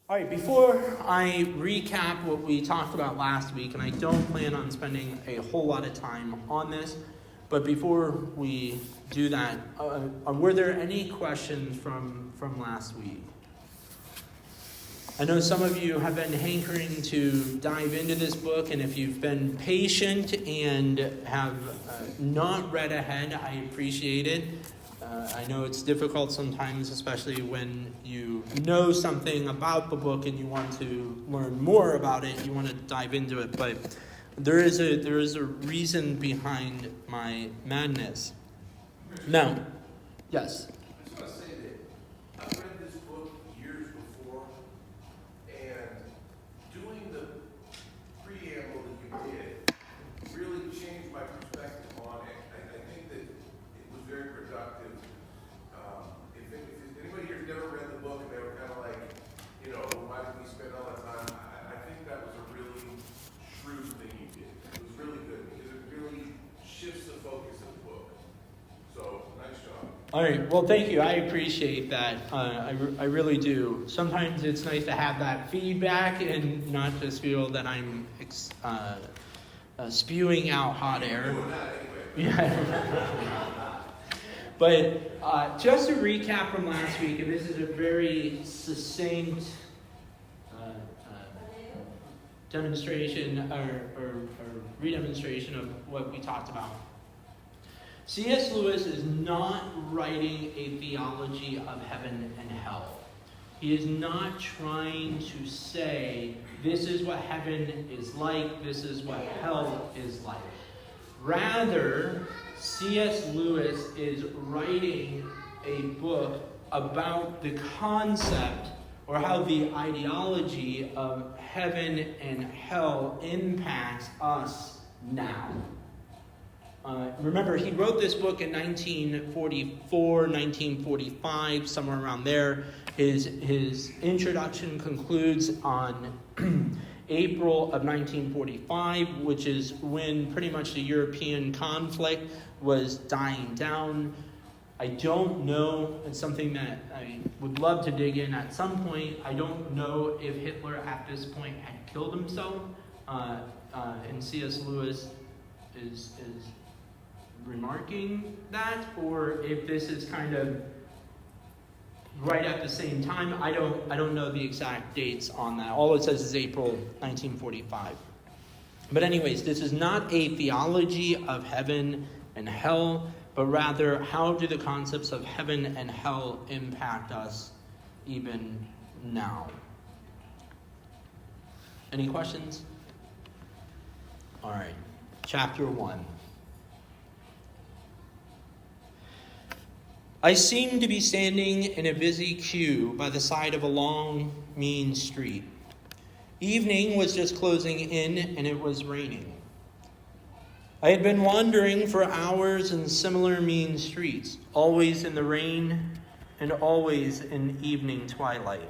All right, before I recap what we talked about last week, and I don't plan on spending a whole lot of time on this, but before we do that, were there any questions from last week? I know some of you have been hankering to dive into this book, and if you've been patient and have not read ahead, I appreciate it. I know it's difficult sometimes, especially when you know something about the book and you want to learn more about it, you want to dive into it, but there is a reason behind my madness. Now, yes? I just want to say that I've read this book years before, and doing the preamble that you did really changed my perspective on it. I think that it was very productive. If anybody here's never read the book and they were kind of like, why did we spend all that time? I think that was a really shrewd thing you did. It was really good because it really shifts the focus of the book. So, nice job. All right, well, thank you. I appreciate that. I really do. Sometimes it's nice to have that feedback and not just feel that I'm spewing out hot air. Yeah. But just to recap from last week, and this is a very succinct demonstration or redemonstration of what we talked about. C.S. Lewis is not writing a theology of heaven and hell. He is not trying to say, this is what heaven is like, this is what hell is like. Rather, C.S. Lewis is writing a book about the concept or how the ideology of heaven and hell impacts us now. Remember, he wrote this book in 1944, 1945, somewhere around there. His introduction concludes on April of 1945, which is when pretty much the European conflict was dying down. I don't know, it's something that I would love to dig in at some point. I don't know if Hitler at this point had killed himself, and C.S. Lewis is remarking that, or if this is kind of right at the same time. I don't know the exact dates on that. All it says is April 1945. But anyways, this is not a theology of heaven and hell, but rather how do the concepts of heaven and hell impact us even now? Any questions? All right, chapter 1. I seemed to be standing in a busy queue by the side of a long, mean street. Evening was just closing in, and it was raining. I had been wandering for hours in similar mean streets, always in the rain and always in evening twilight.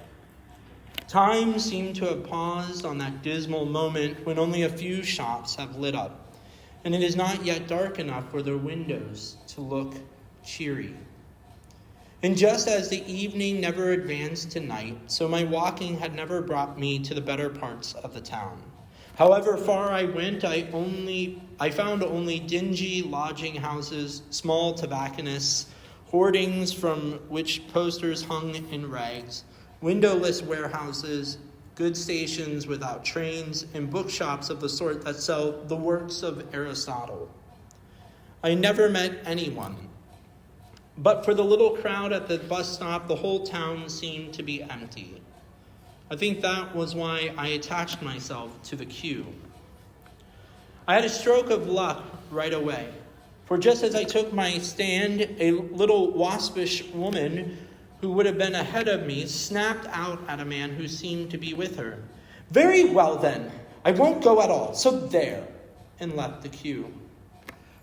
Time seemed to have paused on that dismal moment when only a few shops have lit up, and it is not yet dark enough for their windows to look cheery. And just as the evening never advanced to night, so my walking had never brought me to the better parts of the town. However far I went, I found only dingy lodging houses, small tobacconists, hoardings from which posters hung in rags, windowless warehouses, good stations without trains, and bookshops of the sort that sell the works of Aristotle. I never met anyone. But for the little crowd at the bus stop, the whole town seemed to be empty. I think that was why I attached myself to the queue. I had a stroke of luck right away, for just as I took my stand, a little waspish woman who would have been ahead of me snapped out at a man who seemed to be with her. "Very well then, I won't go at all, so there," and left the queue.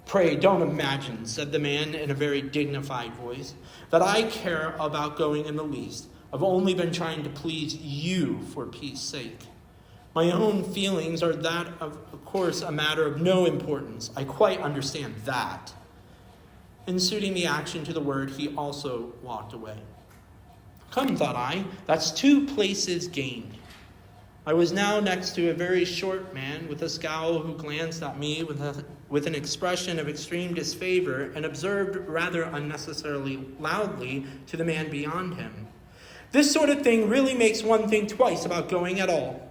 "Pray don't imagine," said the man in a very dignified voice, "that I care about going in the least. I've only been trying to please you for peace sake. My own feelings are that of course, a matter of no importance. I quite understand that." And suiting the action to the word, he also walked away. Come, thought I, that's 2 places gained. I was now next to a very short man with a scowl who glanced at me with an expression of extreme disfavor and observed rather unnecessarily loudly to the man beyond him. This sort of thing really makes one think twice about going at all.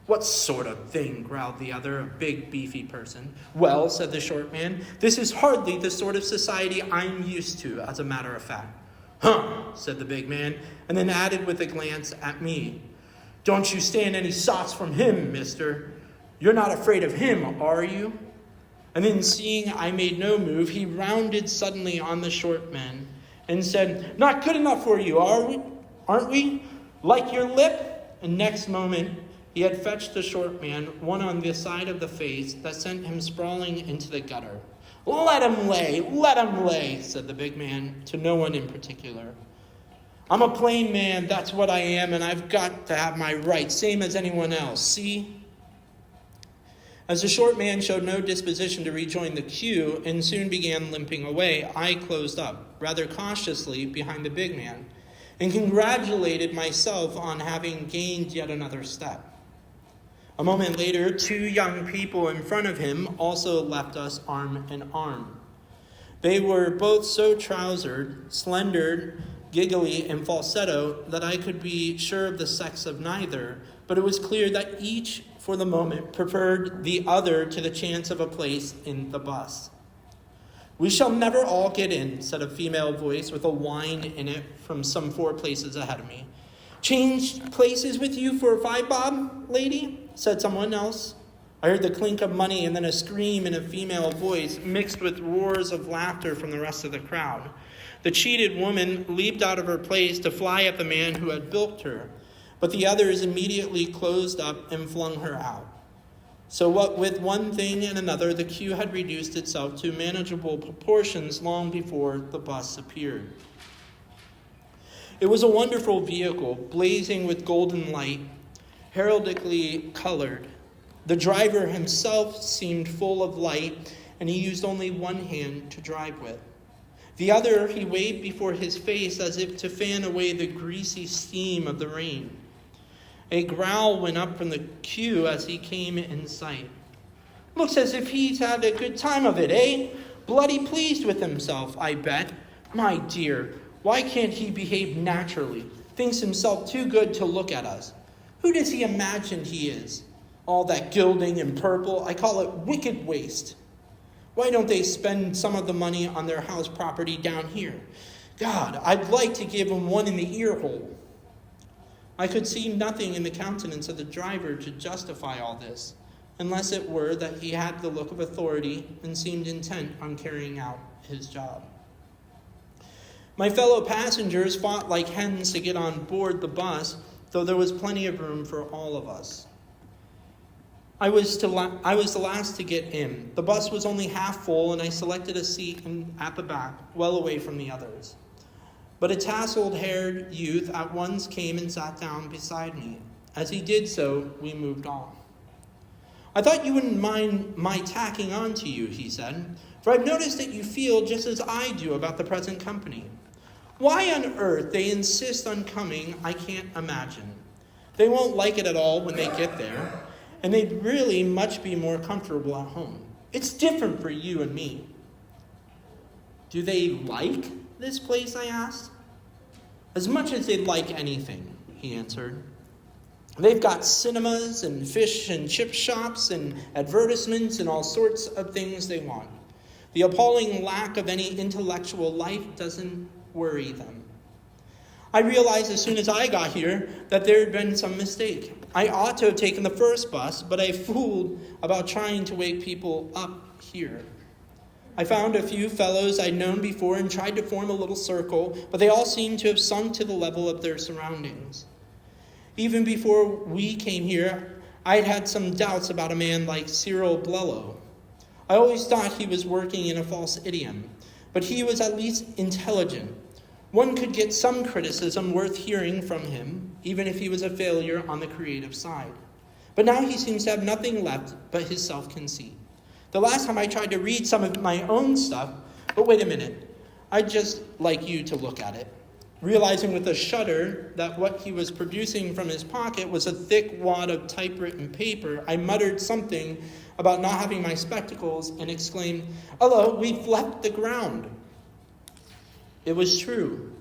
What sort of thing, growled the other, a big, beefy person. Well, said the short man, this is hardly the sort of society I'm used to, as a matter of fact. Huh, said the big man, and then added with a glance at me. Don't you stand any shots from him, mister. You're not afraid of him, are you? And then seeing I made no move, he rounded suddenly on the short man and said, not good enough for you, aren't we? Like your lip? And next moment, he had fetched the short man one on the side of the face that sent him sprawling into the gutter. Let him lay, said the big man, to no one in particular. I'm a plain man, that's what I am, and I've got to have my rights, same as anyone else, see? As the short man showed no disposition to rejoin the queue and soon began limping away, I closed up, rather cautiously, behind the big man, and congratulated myself on having gained yet another step. A moment later, 2 young people in front of him also left us arm in arm. They were both so trousered, slender, giggly, and falsetto that I could be sure of the sex of neither, but it was clear that each, for the moment, preferred the other to the chance of a place in the bus. We shall never all get in, said a female voice with a whine in it from some 4 places ahead of me. Change places with you for a 5-bob, lady? Said someone else. I heard the clink of money and then a scream in a female voice mixed with roars of laughter from the rest of the crowd. The cheated woman leaped out of her place to fly at the man who had bilked her, but the others immediately closed up and flung her out. So what with one thing and another, the queue had reduced itself to manageable proportions long before the bus appeared. It was a wonderful vehicle, blazing with golden light, heraldically colored. The driver himself seemed full of light, and he used only one hand to drive with. The other he waved before his face as if to fan away the greasy steam of the rain. A growl went up from the queue as he came in sight. Looks as if he's had a good time of it, eh? Bloody pleased with himself, I bet. My dear, why can't he behave naturally? Thinks himself too good to look at us. Who does he imagine he is? All that gilding and purple, I call it wicked waste. Why don't they spend some of the money on their house property down here? God, I'd like to give him one in the ear hole. I could see nothing in the countenance of the driver to justify all this, unless it were that he had the look of authority and seemed intent on carrying out his job. My fellow passengers fought like hens to get on board the bus, though there was plenty of room for all of us. I was the last to get in. The bus was only half full, and I selected a seat at the back, well away from the others. But a tousled-haired youth at once came and sat down beside me. As he did so, we moved on. I thought you wouldn't mind my tacking on to you, he said, for I've noticed that you feel just as I do about the present company. Why on earth they insist on coming, I can't imagine. They won't like it at all when they get there, and they'd really much be more comfortable at home. It's different for you and me. Do they like this place, I asked. As much as they'd like anything, he answered. They've got cinemas and fish and chip shops and advertisements and all sorts of things they want. The appalling lack of any intellectual life doesn't worry them. I realized as soon as I got here that there had been some mistake. I ought to have taken the first bus, but I fooled about trying to wake people up here. I found a few fellows I'd known before and tried to form a little circle, but they all seemed to have sunk to the level of their surroundings. Even before we came here, I'd had some doubts about a man like Cyril Blello. I always thought he was working in a false idiom, but he was at least intelligent. One could get some criticism worth hearing from him, even if he was a failure on the creative side. But now he seems to have nothing left but his self-conceit. The last time I tried to read some of my own stuff, but wait a minute, I'd just like you to look at it. realizing with a shudder that what he was producing from his pocket was a thick wad of typewritten paper, I muttered something about not having my spectacles and exclaimed, "Hello, we've left the ground." It was true.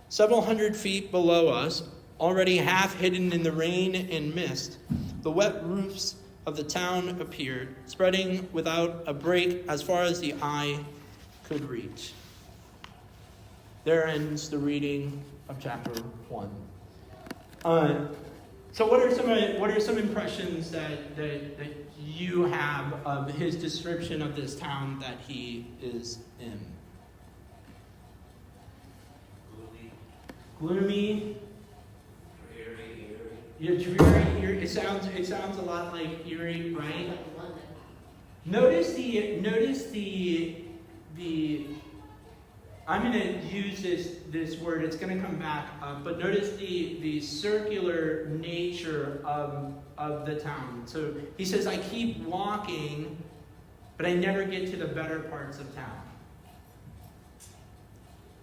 Several hundred feet below us, already half hidden in the rain and mist, the wet roofs of the town appeared, spreading without a break as far as the eye could reach. There ends the reading of chapter 1. So what are some impressions that you have of his description of this town that he is in? Gloomy. Erie. Yeah, dreary. Erie. It sounds a lot like Erie, right? Like London. Notice the. I'm going to use this word. It's going to come back up, but notice the circular nature of the town. So he says, "I keep walking, but I never get to the better parts of town."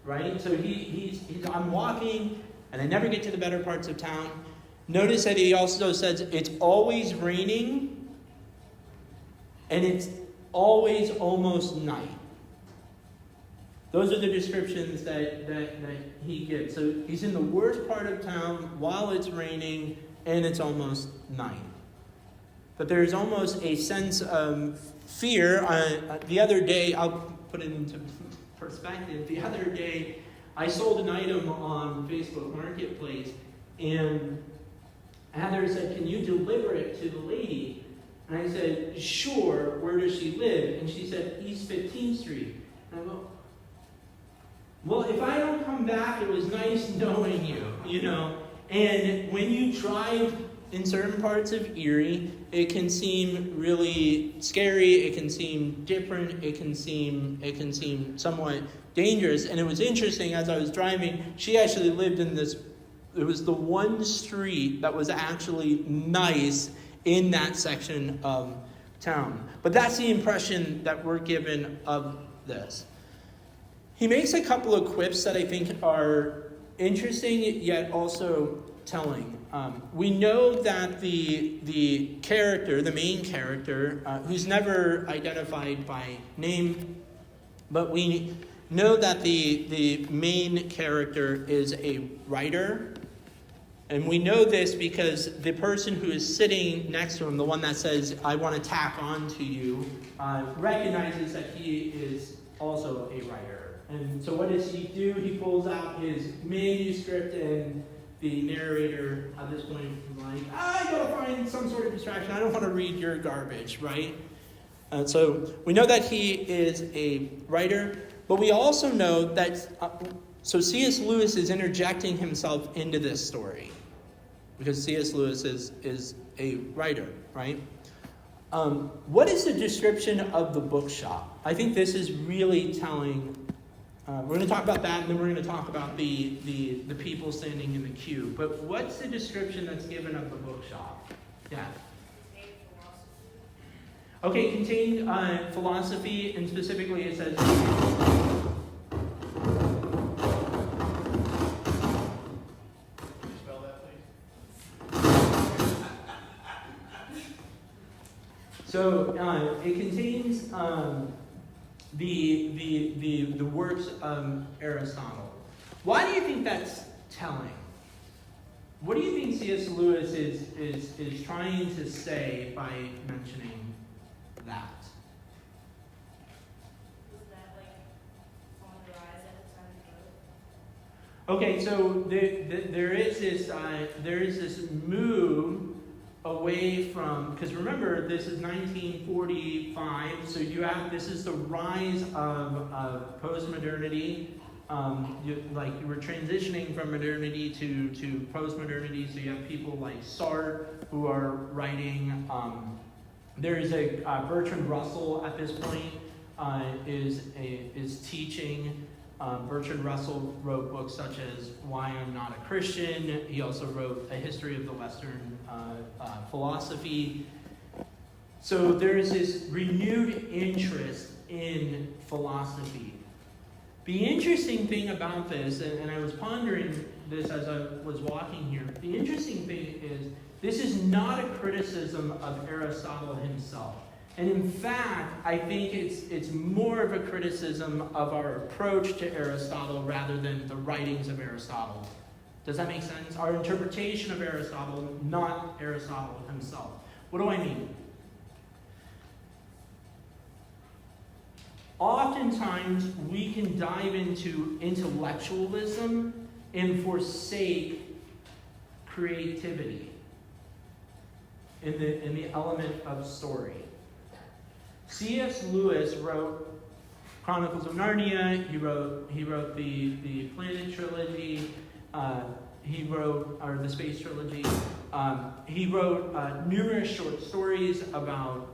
Right? So he's I'm walking, and I never get to the better parts of town. Notice that he also says it's always raining, and it's always almost night. Those are the descriptions that he gives. So he's in the worst part of town while it's raining, and it's almost night. But there's almost a sense of fear. The other day, I'll put it into perspective. The other day, I sold an item on Facebook Marketplace, and Heather said, "Can you deliver it to the lady?" And I said, "Sure. Where does she live?" And she said, "East 15th Street." And I go, "Well, if I don't come back, it was nice knowing you, you know." And when you drive in certain parts of Erie, it can seem really scary. It can seem different. It can seem somewhat dangerous. And it was interesting, as I was driving, she actually lived in this. It was the one street that was actually nice in that section of town. But that's the impression that we're given of this. He makes a couple of quips that I think are interesting, yet also telling. We know that the character, the main character, who's never identified by name, but we know that the main character is a writer. And we know this because the person who is sitting next to him, the one that says, "I want to tack on to you," recognizes that he is also a writer. And so what does he do? He pulls out his manuscript, and the narrator at this point is like, "I gotta find some sort of distraction. I don't want to read your garbage," right? So we know that he is a writer, but we also know that, so C.S. Lewis is interjecting himself into this story, because C.S. Lewis is a writer, right? What is the description of the bookshop? I think this is really telling. We're going to talk about that, and then we're going to talk about the people standing in the queue. But what's the description that's given of the bookshop? Yeah. Okay, contained philosophy, and specifically it says. Spell that, please. So it contains the works of Aristotle. Why do you think that's telling? What do you think C.S. Lewis is trying to say by mentioning that? Was that like on the rise at the time of Okay, so there is this move away from, because remember, this is 1945, so this is the rise of postmodernity. You were transitioning from modernity to postmodernity, so you have people like Sartre who are writing. There is a Bertrand Russell at this point is teaching. Bertrand Russell wrote books such as Why I'm Not a Christian. He also wrote A History of the Western Philosophy. So there is this renewed interest in philosophy. The interesting thing about this, and I was pondering this as I was walking here, the interesting thing is this is not a criticism of Aristotle himself. And in fact, I think it's more of a criticism of our approach to Aristotle rather than the writings of Aristotle. Does that make sense? Our interpretation of Aristotle, not Aristotle himself. What do I mean? Oftentimes, we can dive into intellectualism and forsake creativity in the element of story. C.S. Lewis wrote Chronicles of Narnia. He wrote the Planet trilogy. He wrote the Space trilogy. He wrote numerous short stories about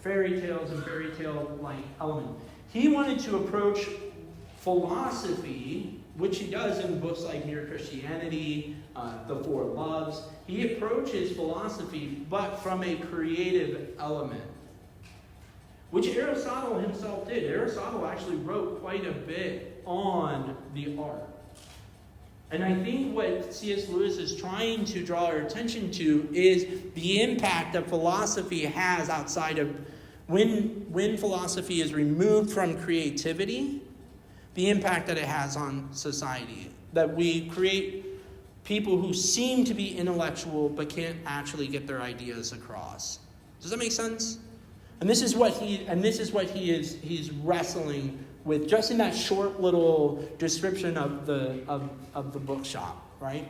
fairy tales and fairy tale-like elements. He wanted to approach philosophy, which he does in books like Mere Christianity, The Four Loves. He approaches philosophy, but from a creative element, which Aristotle himself did. Aristotle actually wrote quite a bit on the art. And I think what C.S. Lewis is trying to draw our attention to is the impact that philosophy has outside of when philosophy is removed from creativity, the impact that it has on society. That we create people who seem to be intellectual but can't actually get their ideas across. Does that make sense? And this is what he's wrestling with just in that short little description of the bookshop, right?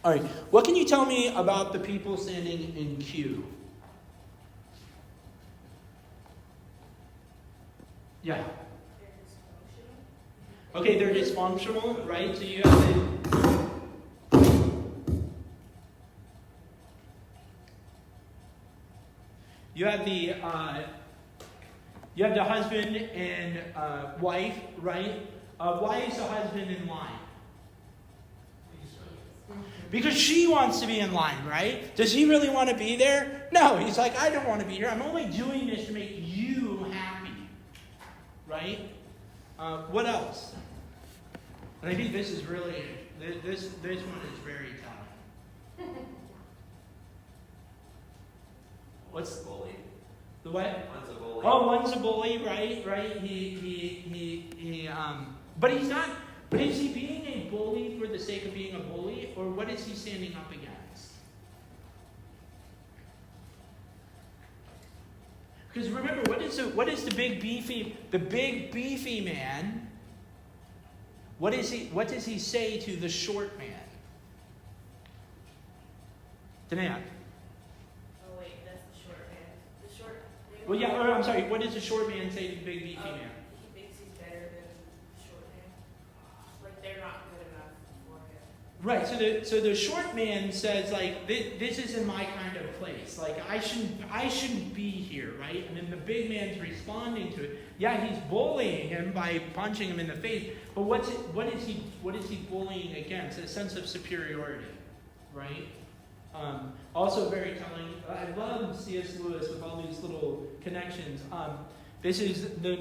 All right. What can you tell me about the people standing in queue? Yeah. Okay, they're dysfunctional, right? So you have the husband and wife, right? Why is the husband in line? Because she wants to be in line, right? Does he really want to be there? No, he's like, I don't want to be here. I'm only doing this to make you happy, right? What else? And I think this is really, this one is very tough. What's the bully? The what? One's a bully. Oh, one's a bully, right? But he's not. But is he being a bully for the sake of being a bully, or what is he standing up against? Because remember, what is the big beefy man? What does he say to the short man? Danae. Oh wait, that's the short man. The short. Well, yeah. Or, I'm sorry. What does the short man say to the big beefy man? He thinks he's better than the short man. Like they're not good enough for him. Right. So the short man says like this isn't my kind of place. Like I shouldn't be here, right? And then the big man's responding to it. Yeah, he's bullying him by punching him in the face. But what is he bullying against? A sense of superiority, right? Also very telling. I love C.S. Lewis with all these little connections. This is the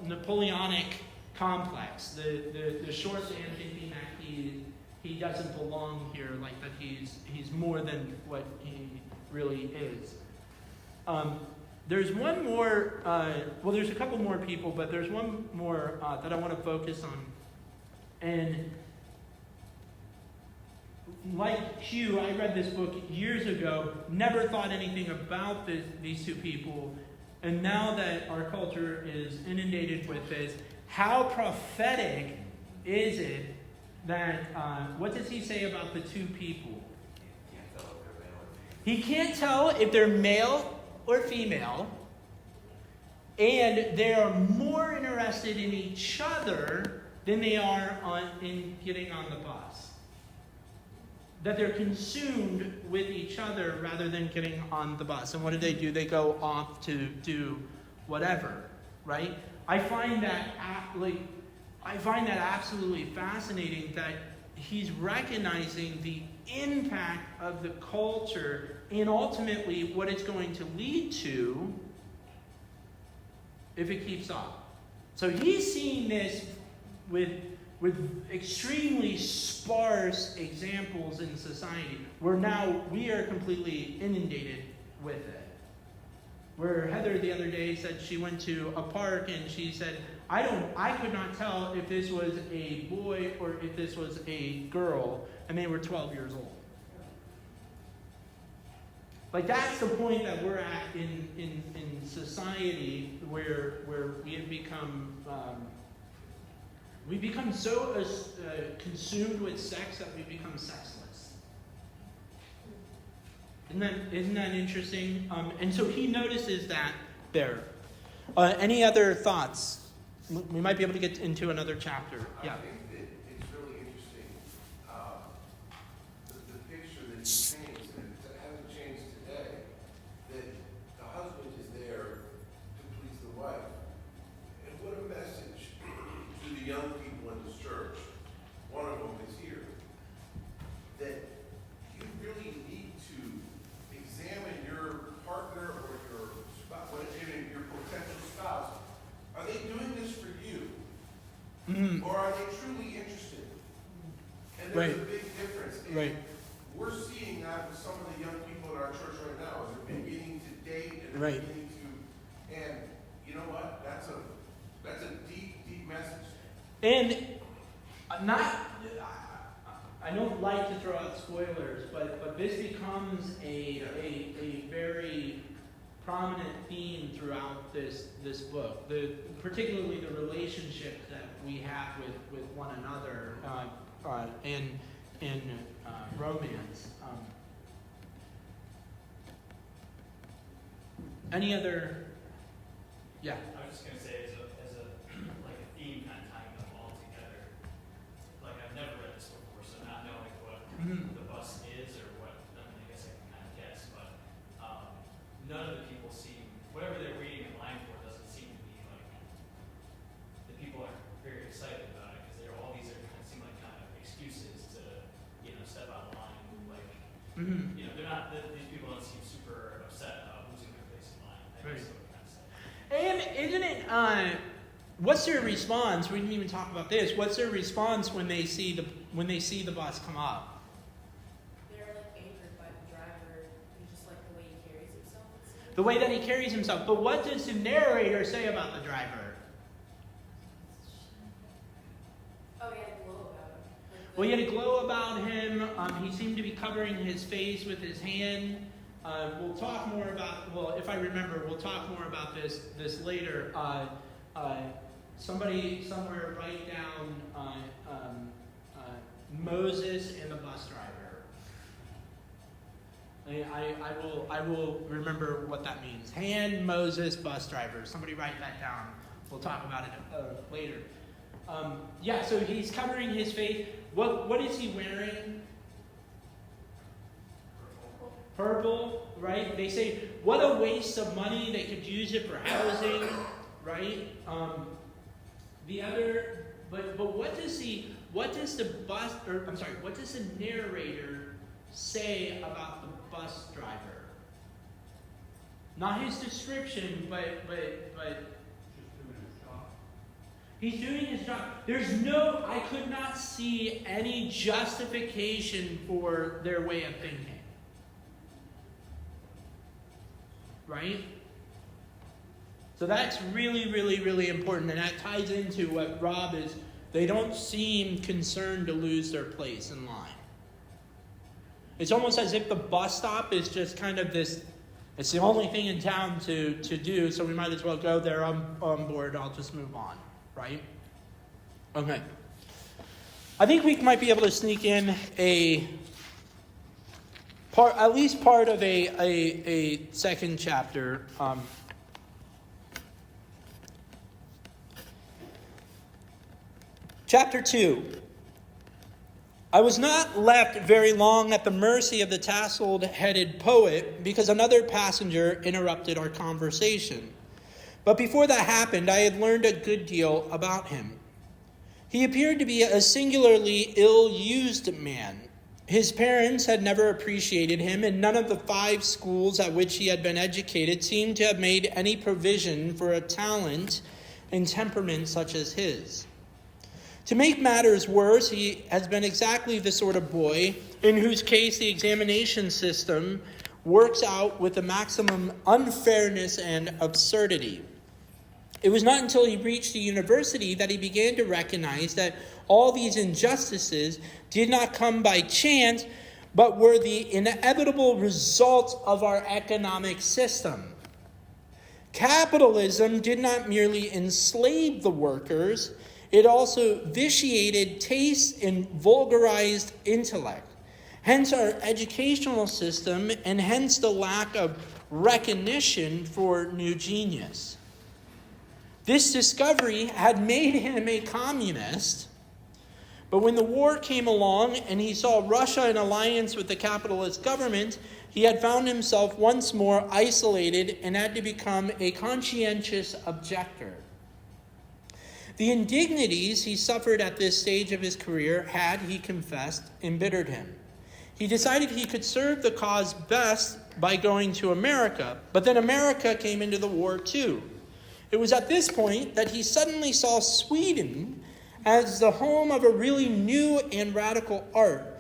Napoleonic complex. The short man thinking that he doesn't belong here, like that he's more than what he really is. There's one more. There's a couple more people, but there's one more that I want to focus on, and. Like Hugh, I read this book years ago, never thought anything about these two people, and now that our culture is inundated with this, how prophetic is it that, what does he say about the two people? He can't tell if they're male or female, and they are more interested in each other than they are in getting on the bus. That they're consumed with each other rather than getting on the bus. And what do? They go off to do whatever, right? I find that absolutely fascinating that he's recognizing the impact of the culture and ultimately what it's going to lead to if it keeps up. So he's seeing this with extremely sparse examples in society, we are completely inundated with it. Where Heather the other day said she went to a park and she said, I could not tell if this was a boy or if this was a girl, and they were 12 years old. Like, that's the point that we're at in society, where we have become so consumed with sex that we become sexless. Isn't that interesting? And so he notices that there. Any other thoughts? We might be able to get into another chapter. Yeah. I think that it's really interesting, the picture that he paints, and it hasn't changed today, that the husband is there to please the wife. And what a message to the young people in this church. One of them is here. That you really need to examine your partner or your spouse, even your potential spouse. Are they doing this for you? Mm-hmm. Or are they truly interested? And there's a big difference. And we're seeing that with some of the young people in our church right now, as they're beginning to date and they're beginning to, and you know what? That's a deep, deep message. And I don't like to throw out spoilers, but this becomes a very prominent theme throughout this book. Particularly the relationship that we have with one another in romance. Any other? Yeah. I was just gonna say, as a like a theme, kind of tying them all together. Like, I've never read this before, so not knowing what the bus is or what, I mean, I guess I can kind of guess, but none of the people seem, whatever they're reading in line for doesn't seem to be like, the people aren't very excited about it, because all these are kind of seem like kind of excuses to, step out of line. Like, they're not, these people don't seem super upset about losing their place in line. I guess what I'm trying to say. And isn't it? What's their response? We didn't even talk about this. What's their response when they see the bus come up? They're like anchored by the driver, and just like the way he carries himself. The way that he carries himself. But what does the narrator say about the driver? Oh, he had a glow about him. Well, he had a glow about him. He seemed to be covering his face with his hand. We'll talk more about. Well, if I remember, we'll talk more about this later. Somebody somewhere write down Moses and the bus driver. I will remember what that means. Hand, Moses, bus driver. Somebody write that down. We'll talk about it later. So he's covering his face. What is he wearing? Purple, right? They say, what a waste of money. They could use it for housing, right? But what does the narrator say about the bus driver? Not his description, but he's doing his job. I could not see any justification for their way of thinking. Right? So that's really, really, really important. And that ties into what Rob is. They don't seem concerned to lose their place in line. It's almost as if the bus stop is just kind of this, it's the only thing in town to do, so we might as well go there on board. I'll just move on. Right? Okay. I think we might be able to sneak in at least part of a second chapter. Chapter 2. I was not left very long at the mercy of the tassel-headed poet because another passenger interrupted our conversation. But before that happened, I had learned a good deal about him. He appeared to be a singularly ill-used man. His parents had never appreciated him, and none of the 5 schools at which he had been educated seemed to have made any provision for a talent and temperament such as his. To make matters worse, he has been exactly the sort of boy in whose case the examination system works out with the maximum unfairness and absurdity. It was not until he reached the university that he began to recognize that all these injustices did not come by chance, but were the inevitable results of our economic system. Capitalism did not merely enslave the workers, it also vitiated taste and vulgarized intellect. Hence our educational system, and hence the lack of recognition for new genius. This discovery had made him a communist, but when the war came along and he saw Russia in alliance with the capitalist government, he had found himself once more isolated and had to become a conscientious objector. The indignities he suffered at this stage of his career had, he confessed, embittered him. He decided he could serve the cause best by going to America, but then America came into the war too. It was at this point that he suddenly saw Sweden as the home of a really new and radical art,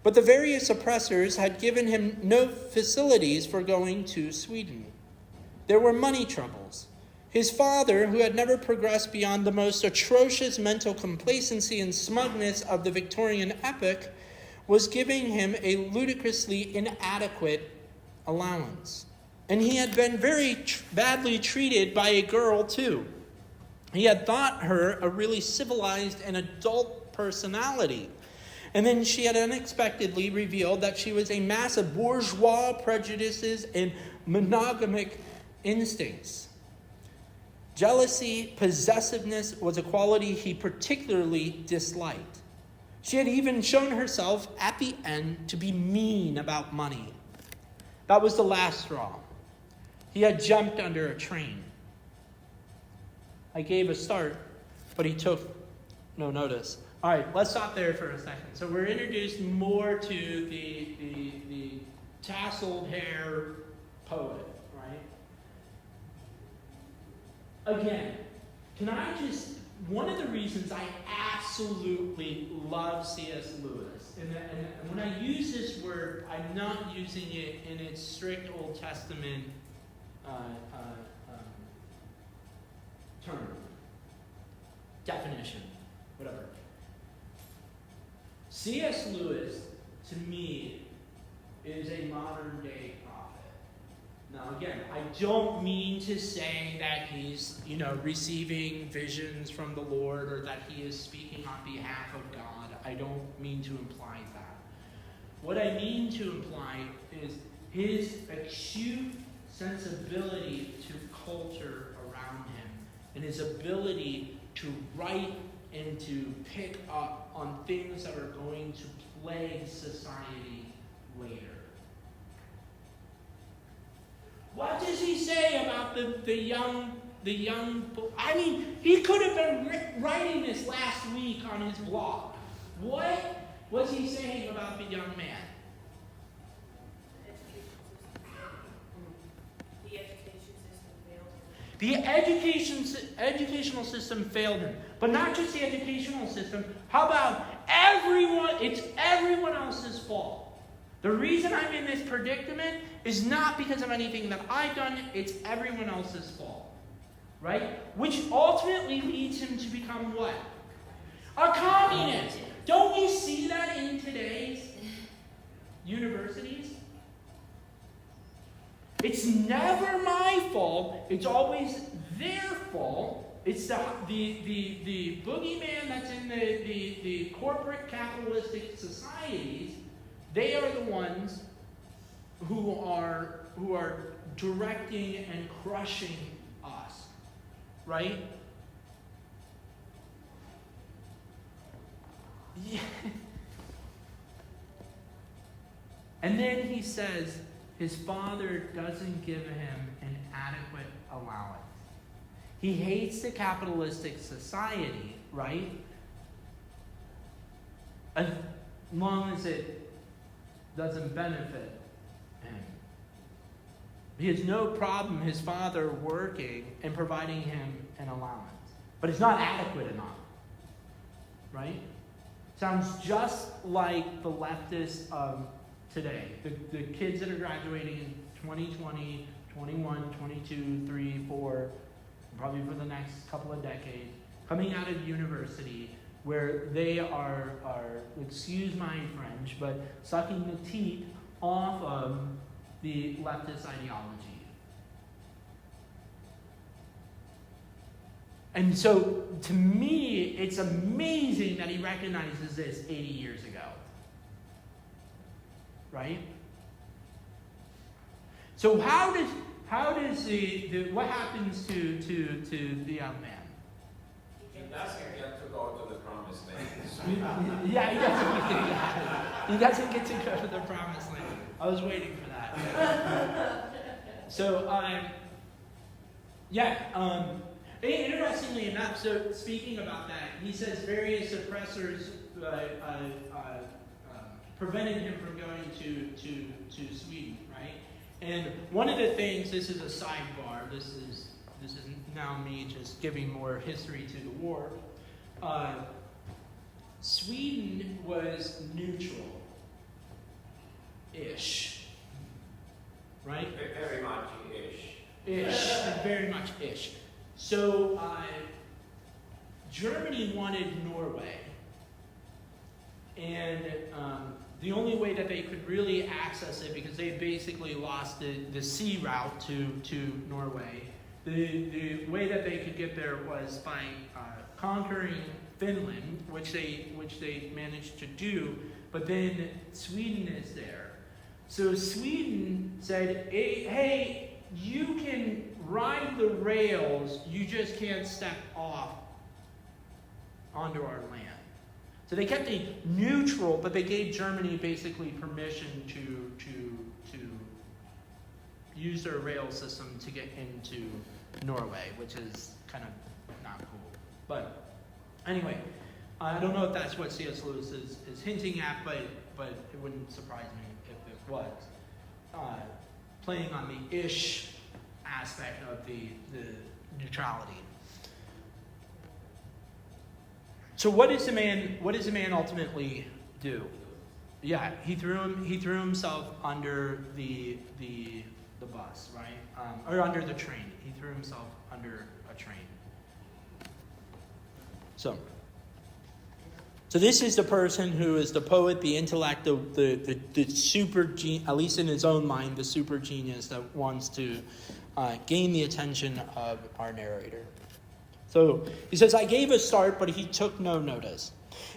but the various oppressors had given him no facilities for going to Sweden. There were money troubles. His father, who had never progressed beyond the most atrocious mental complacency and smugness of the Victorian epoch, was giving him a ludicrously inadequate allowance. And he had been very badly treated by a girl, too. He had thought her a really civilized and adult personality. And then she had unexpectedly revealed that she was a mass of bourgeois prejudices and monogamic instincts. Jealousy, possessiveness was a quality he particularly disliked. She had even shown herself at the end to be mean about money. That was the last straw. He had jumped under a train. I gave a start, but he took no notice. All right, let's stop there for a second. So we're introduced more to the tasseled hair poet, right? Again, one of the reasons I absolutely love C.S. Lewis, and when I use this word, I'm not using it in its strict Old Testament term, definition, whatever. C.S. Lewis, to me, is a modern day prophet. Now, again, I don't mean to say that he's, receiving visions from the Lord or that he is speaking on behalf of God. I don't mean to imply that. What I mean to imply is his acute sensibility to culture around him and his ability to write and to pick up on things that are going to plague society later. What does he say about the young? I mean, he could have been writing this last week on his blog. What was he saying about the young man? The educational system failed him. But not just the educational system. How about everyone? It's everyone else's fault. The reason I'm in this predicament is not because of anything that I've done. It's everyone else's fault. Right? Which ultimately leads him to become what? A communist. Don't we see that in today's universities? It's never my fault. It's always their fault. It's the boogeyman that's in the corporate capitalistic societies. They are the ones who are directing and crushing us, right? Yeah. And then he says his father doesn't give him an adequate allowance. He hates the capitalistic society, right? As long as it doesn't benefit him. He has no problem his father working and providing him an allowance. But it's not adequate enough. right? Sounds just like the leftists of today. The kids that are graduating in 2020, 21, 22, 3, 4, probably for the next couple of decades, coming out of university, where they are, excuse my French, but sucking the teat off of the leftist ideology. And so, to me, it's amazing that he recognizes this 80 years ago. Right? So how does what happens to the young man? He doesn't get to go to the promised land. Yeah, he doesn't get to go to the promised land. I was waiting for that. So, interestingly enough, so speaking about that, he says various oppressors prevented him from going to Sweden, right? And one of the things, this is a sidebar, this is now me just giving more history to the war. Sweden was neutral-ish, right? Very much Very much ish. So Germany wanted Norway, and the only way that they could really access it, because they basically lost the sea route to Norway, the way that they could get there was by conquering Finland, which they managed to do, but then Sweden is there. So Sweden said, hey, you can ride the rails, you just can't step off onto our land. So they kept it neutral, but they gave Germany basically permission to use their rail system to get into Norway, which is kind of not cool. But anyway, I don't know if that's what C.S. Lewis is hinting at, but it wouldn't surprise me if it was. Playing on the ish aspect of the neutrality. So what does the man ultimately do? Yeah, he threw himself under the bus, right? Or under the train. He threw himself under a train. So this is the person who is the poet, the intellect, the super genius, at least in his own mind, the super genius that wants to gain the attention of our narrator. So he says, I gave a start, but he took no notice.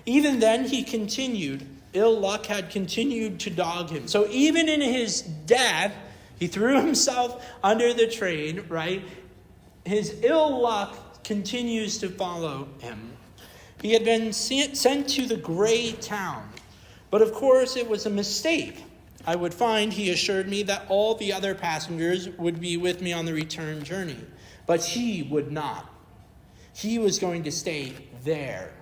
Even then he continued. Ill luck had continued to dog him. So even in his death, he threw himself under the train, right? His ill luck continues to follow him. He had been sent to the gray town. But of course it was a mistake. I would find, he assured me, that all the other passengers would be with me on the return journey. But he would not. He was going to stay there.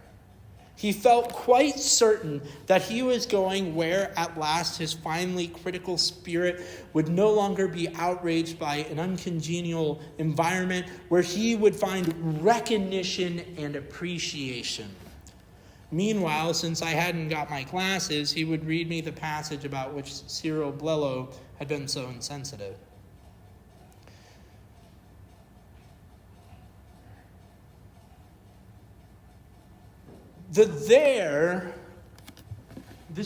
He felt quite certain that he was going where at last his finely critical spirit would no longer be outraged by an uncongenial environment, where he would find recognition and appreciation. Meanwhile, since I hadn't got my glasses, he would read me the passage about which Cyril Blello had been so insensitive. This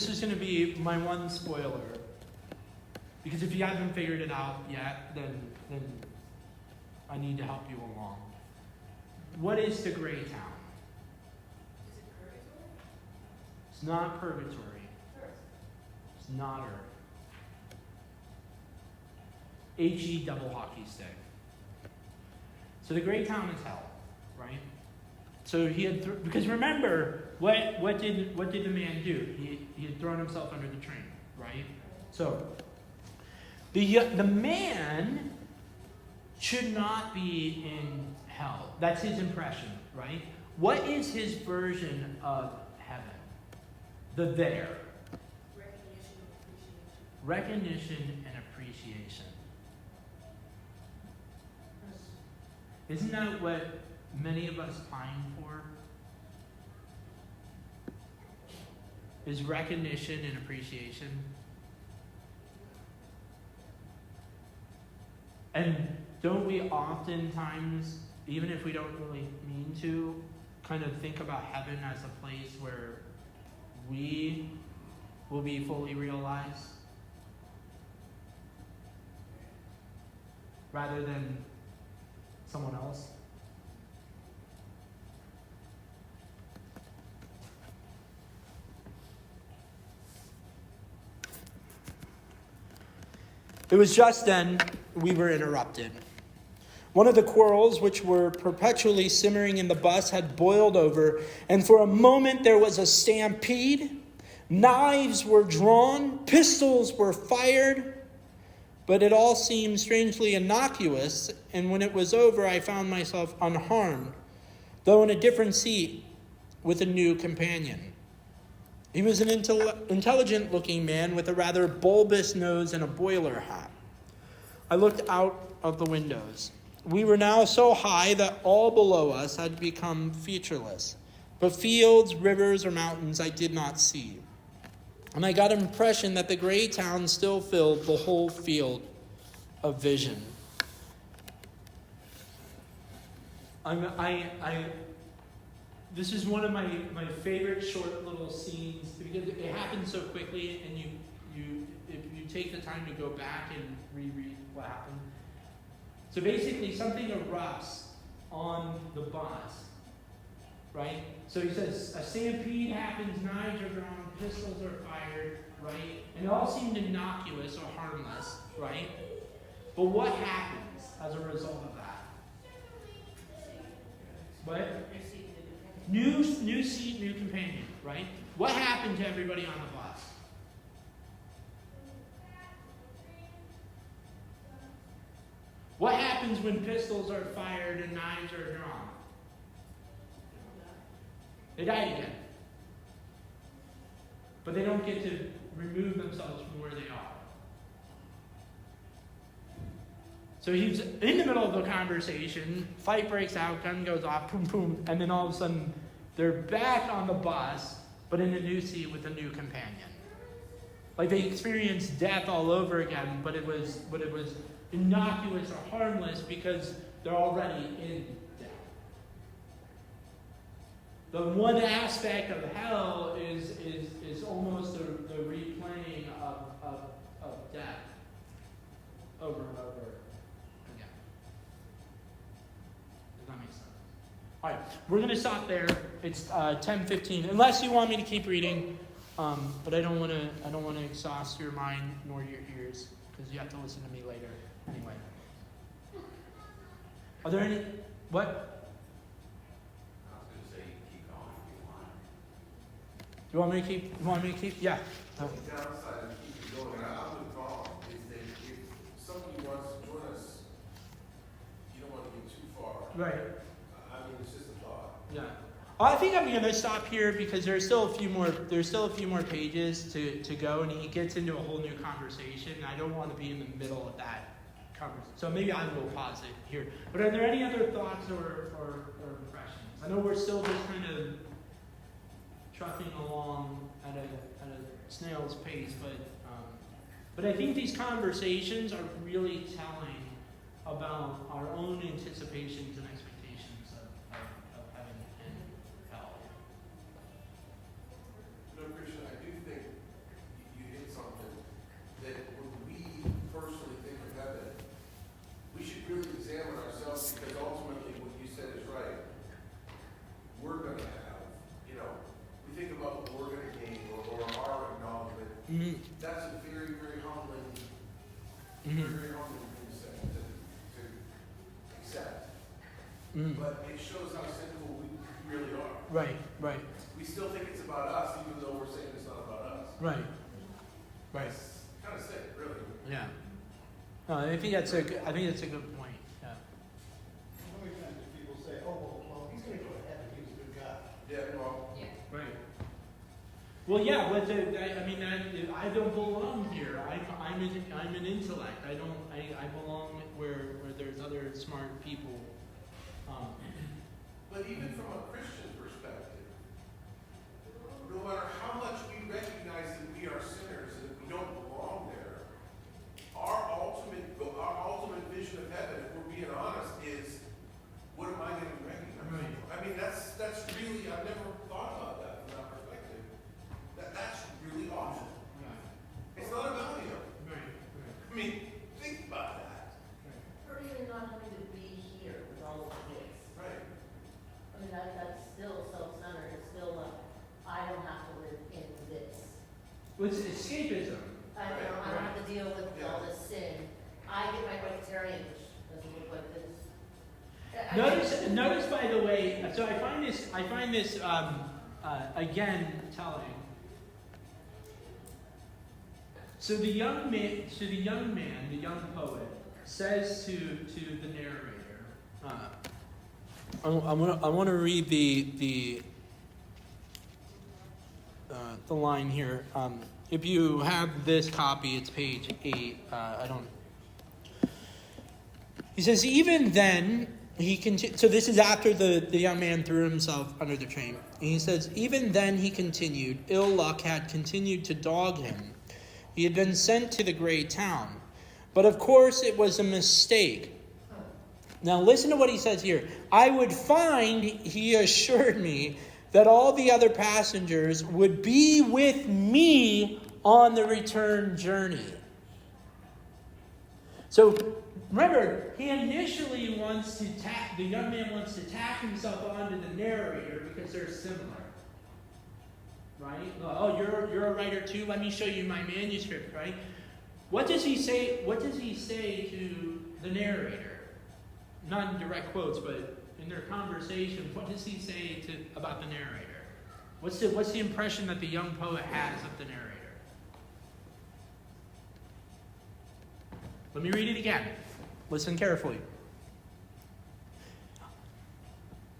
is going to be my one spoiler. Because if you haven't figured it out yet, then I need to help you along. What is the gray town? Is it purgatory? It's not purgatory. Earth. It's not Earth. H-E double hockey stick. So the gray town is hell, right? So he had, because remember, what did the man do? He had thrown himself under the train, right? So the man should not be in hell. That's his impression, right? What is his version of heaven? The there. Recognition and appreciation. Isn't that what many of us pine for? is recognition and appreciation. And don't we oftentimes, even if we don't really mean to, kind of think about heaven as a place where we will be fully realized rather than someone else? It was just then we were interrupted. One of the quarrels, which were perpetually simmering in the bus, had boiled over, and for a moment there was a stampede. Knives were drawn, pistols were fired, but it all seemed strangely innocuous, and when it was over, I found myself unharmed, though in a different seat with a new companion. He was an intelligent-looking man with a rather bulbous nose and a boiler hat. I looked out of the windows. We were now so high that all below us had become featureless, but fields, rivers, or mountains I did not see. And I got an impression that the gray town still filled the whole field of vision. This is one of my favorite short little scenes because it happens so quickly, and if you take the time to go back and reread what happened. So basically, something erupts on the bus, right? So he says a stampede happens, knives are drawn, pistols are fired, right? And it all seemed innocuous or harmless, right? But what happens as a result of that? What? New seat, new companion, right? What happened to everybody on the bus? What happens when pistols are fired and knives are drawn? They die again. But they don't get to remove themselves from where they are. So he's in the middle of the conversation, fight breaks out, gun goes off, boom, boom, and then all of a sudden they're back on the bus, but in a new seat with a new companion. Like they experienced death all over again, but it was innocuous or harmless because they're already in death. The one aspect of hell is almost the replaying of death over and over again. Does that make sense? All right, we're going to stop there. It's 10:15. Unless you want me to keep reading, but I don't want to exhaust your mind nor your ears because you have to listen to me later anyway. Are there any what? I was going to say keep going if you want. Do you want me to keep? You want me to keep? Yeah. The downside of keeping going, and I'm with Tom, is that if somebody wants to join us, you don't want to get too far. Right. I mean, it's just a thought. Yeah. I think I'm going to stop here because there's still a few more pages to go, and he gets into a whole new conversation. And I don't want to be in the middle of that conversation, so maybe I will pause it here. But are there any other thoughts or impressions? I know we're still just kind of trucking along at a snail's pace, but I think these conversations are really telling about our own anticipations and expectations of heaven and hell. No, Christian, I do think you hit something that when we personally think of heaven, we should really examine ourselves because ultimately what you said is right. We're going to have, we think about what we're going to gain or our acknowledgement. Mm-hmm. That's a very, very humbling, Mm-hmm. very humbling thing to say, to accept. Mm-hmm. But it shows how sinful we really are. Right. We still think it's about us, even though we're saying it's not about us. Right. It's kind of sick, really. Yeah. No, I think that's a good point. Yeah. How many times do people say, oh, well, he's going to go to heaven, he was a good guy? Yeah, well, Right. Well, yeah. I don't belong here. I'm an intellect. I belong where there's other smart people. but even from a Christian perspective, no matter how much we recognize that we are sinners and that we don't belong there, our ultimate vision of heaven, if we're being honest, is what am I going to be recognized Right. for? I mean, that's really, I've never thought about that from that perspective. That's really awesome. It's not about him. I mean, think about that. Or even not having to be here with all of the kids. Right. I mean, that's still self-centered, it's still I don't have to live in this. It's escapism. I don't have to deal with all this sin. I get my vegetarian, which doesn't look like this. Notice by the way, so I find this again telling. So the young man, the young poet, says to the narrator. I want to read the line here. If you have this copy, it's page 8. He says, even then, so this is after the young man threw himself under the train. And he says, even then he continued, ill luck had continued to dog him. He had been sent to the great town. But of course it was a mistake. Now listen to what he says here. I would find, he assured me, that all the other passengers would be with me on the return journey. So remember, he initially wants to the young man wants to tack himself onto the narrator because they're similar. Right? Oh, you're a writer too? Let me show you my manuscript, right? What does he say? What does he say to the narrator? Not in direct quotes, but in their conversation, what does he say about the narrator? What's the impression that the young poet has of the narrator? Let me read it again. Listen carefully.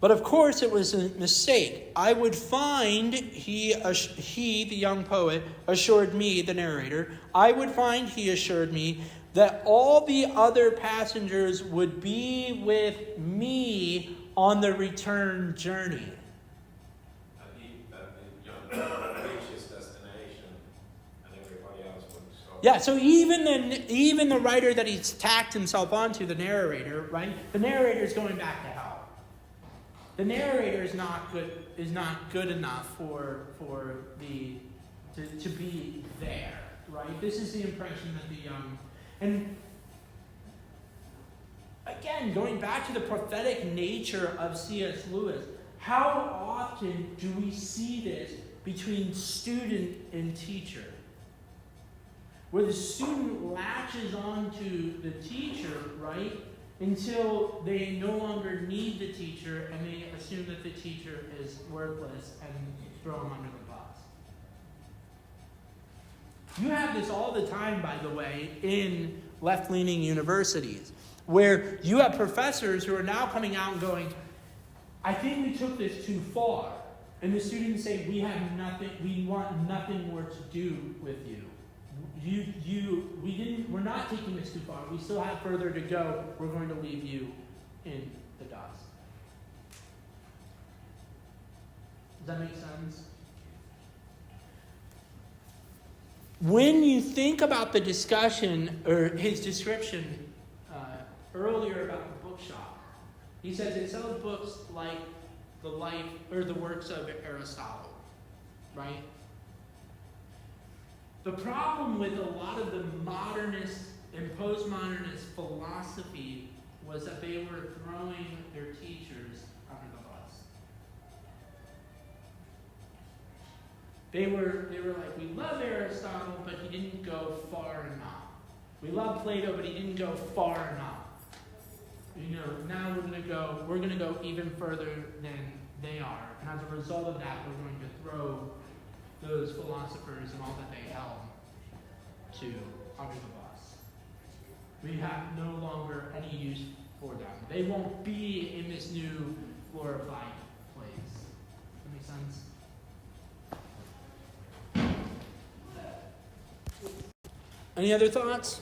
But of course it was a mistake. I would find, he, the young poet, assured me, the narrator, I would find, he assured me, that all the other passengers would be with me on the return journey. That the young man reached his destination and everybody else would stop. Yeah, so even the writer that he's tacked himself onto, the narrator, right? The narrator is going back to hell. The narrator is not good enough to be there, right? This is the impression that the young, and again, going back to the prophetic nature of C.S. Lewis, how often do we see this between student and teacher? Where the student latches on to the teacher, right? Until they no longer need the teacher and they assume that the teacher is worthless and throw him under the bus. You have this all the time, by the way, in left-leaning universities, where you have professors who are now coming out and going, I think we took this too far. And the students say, we want nothing more to do with you. We're not taking this too far. We still have further to go. We're going to leave you in the dust. Does that make sense? When you think about the discussion, or his description earlier about the bookshop, he says it sells books like the life or the works of Aristotle, right? The problem with a lot of the modernist and postmodernist philosophy was that they were throwing their teachers under the bus. They were like, we love Aristotle, but he didn't go far enough. We love Plato, but he didn't go far enough. Now we're gonna go even further than they are. And as a result of that, we're going to throw those philosophers and all that they held to under the bus. We have no longer any use for them. They won't be in this new glorified place. Does that make sense? Any other thoughts?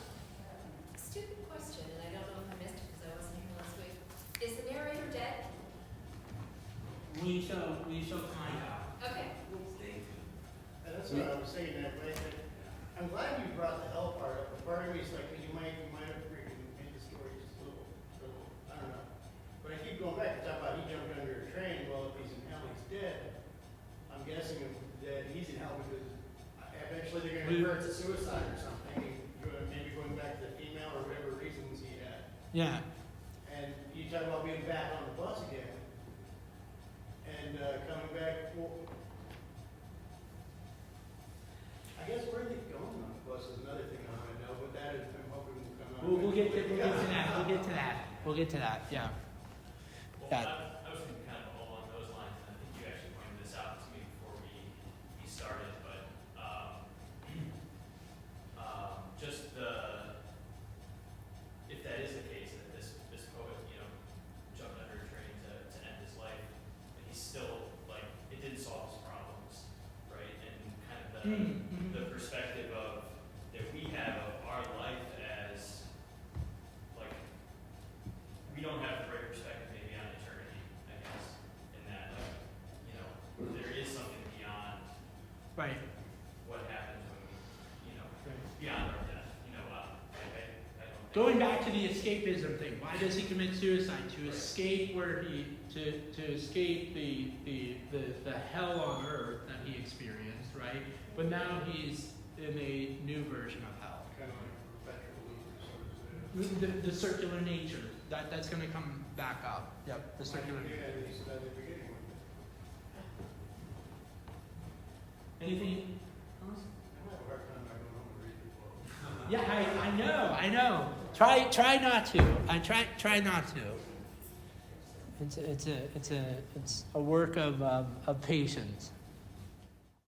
Stupid question, and I don't know if I missed it because I wasn't here last week. Is the narrator dead? We shall find out. Okay. That's what I was saying, that way. I'm glad you brought the hell part up, but part of me is like, you might have freaking made the story just a little, I don't know. But I keep going back to talk about he jumped under a train, well, if he's in hell, he's dead. I'm guessing that he's in hell because eventually they're gonna convert to suicide or something, maybe going back to the female or whatever reasons he had. Yeah. And you talk about being back on the bus again, and coming back, well, I guess where are they going on the bus is another thing I want to know, but that is, I'm hoping will come out. We'll get to that. We'll get to that. Yeah. Well, Yeah. I was thinking kind of along those lines, and I think you actually pointed this out to me before we started, but just if that is the case, that this poet, jumped under a train to end his life, but he's still, like, it didn't solve his problems, right? And kind of the perspective of that we have of our life as, like, we don't have the right perspective maybe on eternity, I guess, in that, like, there is something beyond Right. what happens when we, beyond our death, I don't Going back to the escapism thing, why does he commit suicide? To escape to escape the hell on earth that he experienced, right? But now he's in a new version of hell. Kind of like a perpetual loop, sort of. The circular nature that's going to come back up. Yep, the circular. Yeah, at least at the beginning. Anything else? I have a hard time not going home and reading the book. Yeah, I know. Try not to. I try not to. It's a work of patience.